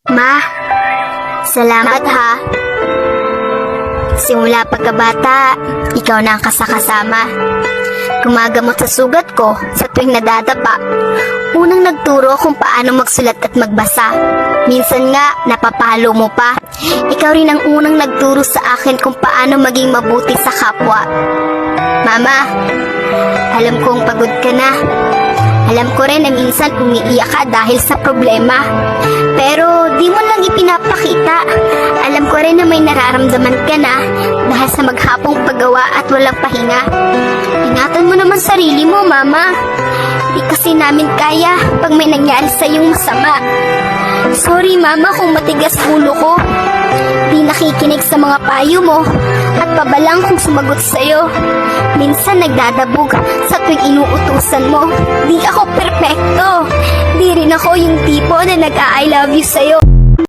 Ma, salamat ha. Simula pagkabata, ikaw na ang kasakasama. Gumagamot sa sugat ko sa tuwing nadadapa. Unang nagturo kung paano magsulat at magbasa. Minsan nga, napapalo mo pa. Ikaw rin ang unang nagturo sa akin kung paano maging mabuti sa kapwa. Mama, alam kong pagod ka na. Alam ko rin na minsan umiiyak ka dahil sa problema. Pero di mo lang ipinapakita. Alam ko rin na may nararamdaman ka na dahil sa maghapong paggawa at walang pahinga. Ingatan mo naman sarili mo, Mama. Di kasi namin kaya pag may nangyari sa iyong masama. Sorry, Mama, kung matigas ulo ko. Di nakikinig sa mga payo mo at pabalang kung sumagot sa'yo. Minsan nagdadabog sa tuwing inuutusan mo. Di ako perpekto. Di rin ako yung tipo na nag-I love you sa'yo.